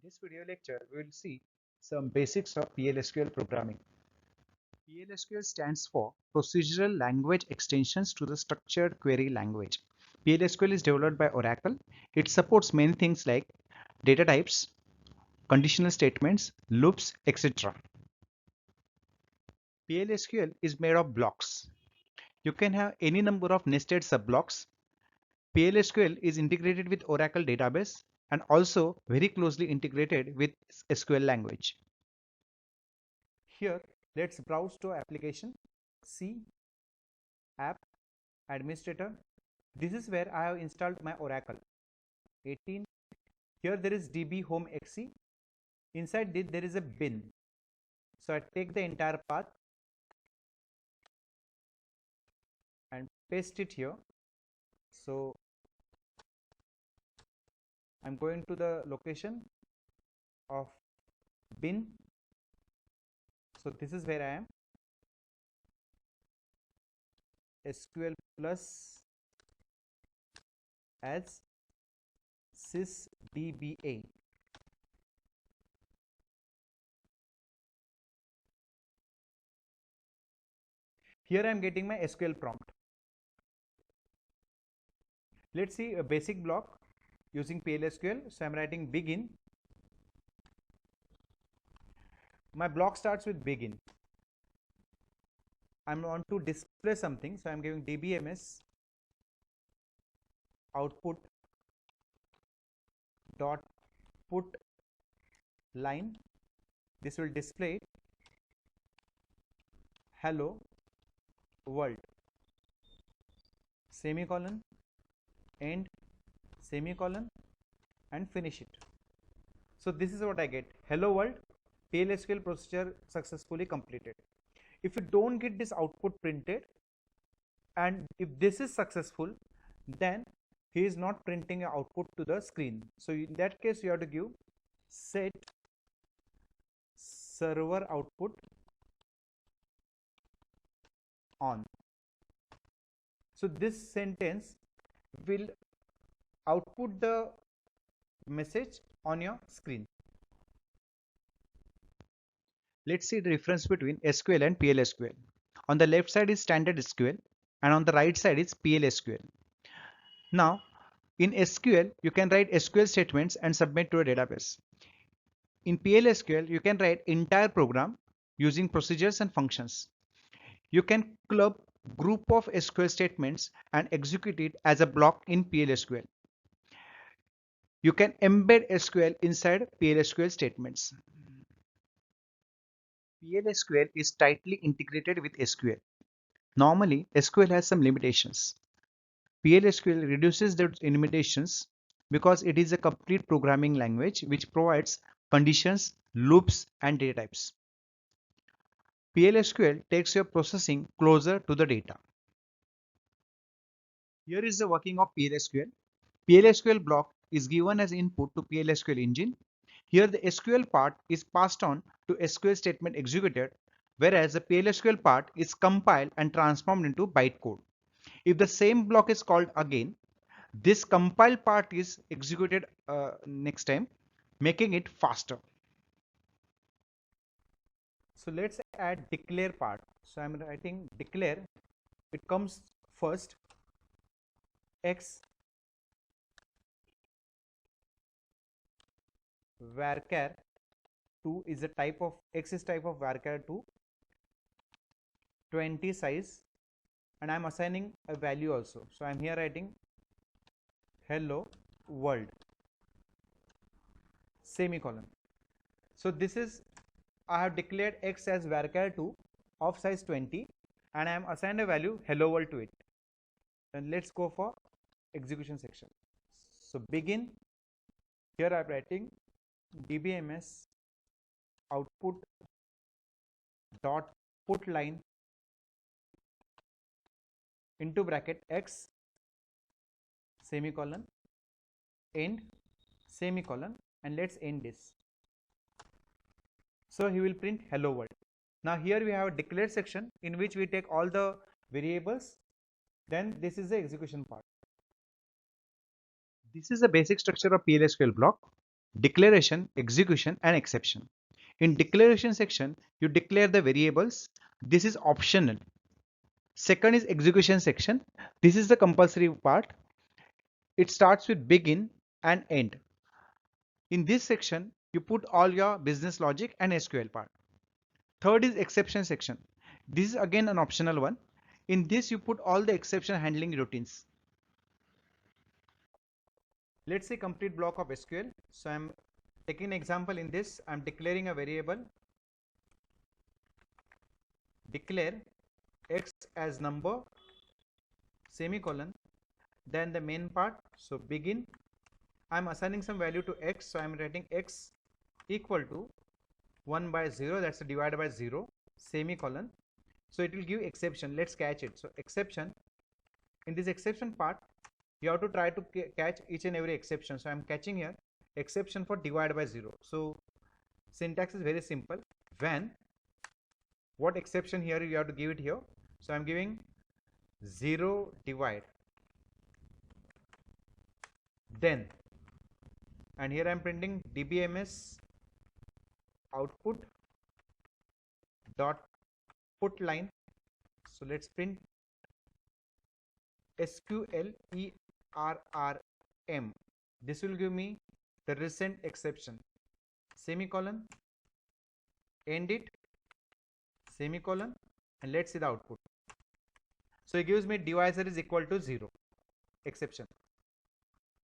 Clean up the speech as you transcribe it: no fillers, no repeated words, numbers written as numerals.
this video lecture, we will see some basics of PLSQL programming. PLSQL stands for Procedural Language Extensions to the Structured Query Language. PLSQL is developed by Oracle. It supports many things like data types, conditional statements, loops, etc. PLSQL is made of blocks. You can have any number of nested subblocks. PLSQL is integrated with Oracle database and also very closely integrated with SQL language. Here, let's browse to application, C, app, administrator. This is where I have installed my Oracle 18. Here there is DB home XE. Inside this there is a bin. So I take the entire path and paste it here. So I'm going to the location of bin. So this is where I am. SQL plus as sysdba. Here I am getting my SQL prompt. Let's see a basic block using PLSQL. So I am writing begin. My block starts with begin. I want to display something, so I am giving dbms output dot put line. This will display hello world, semicolon, end, semicolon, and finish it. So this is what I get. Hello world, PLSQL procedure successfully completed. If you don't get this output printed, and if this is successful, then he is not printing an output to the screen. So in that case, you have to give set server output on. So this sentence will output the message on your screen. Let's see the difference between SQL and PLSQL. On the left side is standard SQL and on the right side is PLSQL. Now, in SQL, you can write SQL statements and submit to a database. In PLSQL, you can write entire program using procedures and functions. You can club group of SQL statements and execute it as a block in PLSQL. You can embed SQL inside PLSQL statements. PLSQL is tightly integrated with SQL. Normally, SQL has some limitations. PLSQL reduces those limitations because it is a complete programming language which provides conditions, loops, and data types. PLSQL takes your processing closer to the data. Here is the working of PLSQL. PLSQL block is given as input to PLSQL engine. Here the SQL part is passed on to SQL statement executed, whereas the PLSQL part is compiled and transformed into bytecode. If the same block is called again, this compile part is executed next time, making it faster. So let's add declare part. So I'm writing declare. It comes first. X varchar 2 is a type of X is type of varchar 2, 20 size, and I'm assigning a value also. So I'm here writing hello world, semicolon. So this is, I have declared X as varchar 2 of size 20 and I am assigned a value hello world to it. And let's go for execution section. So begin, here I am writing dbms output dot put line into bracket X semicolon end semicolon, and let's end this. So he will print hello world. Now here we have a declare section in which we take all the variables. Then this is the execution part. This is the basic structure of PLSQL block. declaration, execution, and exception. In declaration section, you declare the variables. This is optional. Second is execution section. This is the compulsory part. It starts with begin and end. In this section, you put all your business logic and SQL part. Third is exception section. This is again an optional one. In this, you put all the exception handling routines. Let's say complete block of SQL. So I'm taking an example. In this, I'm declaring a variable. Declare x as number, semicolon, then the main part. So begin. I'm assigning some value to x. So I'm writing x equal to 1 by 0. That's divided by 0, semicolon. So it will give exception. Let's catch it. So exception. In this exception part, you have to try to catch each and every exception. So I'm catching here exception for divide by 0. So syntax is very simple. When, what exception here you have to give it here. So I'm giving 0 divide. Then, and here I'm printing dbms output dot put line. So let's print SQL ERRM. This will give me the recent exception, semicolon, end it, semicolon, and let's see the output. So it gives me divisor is equal to 0, exception.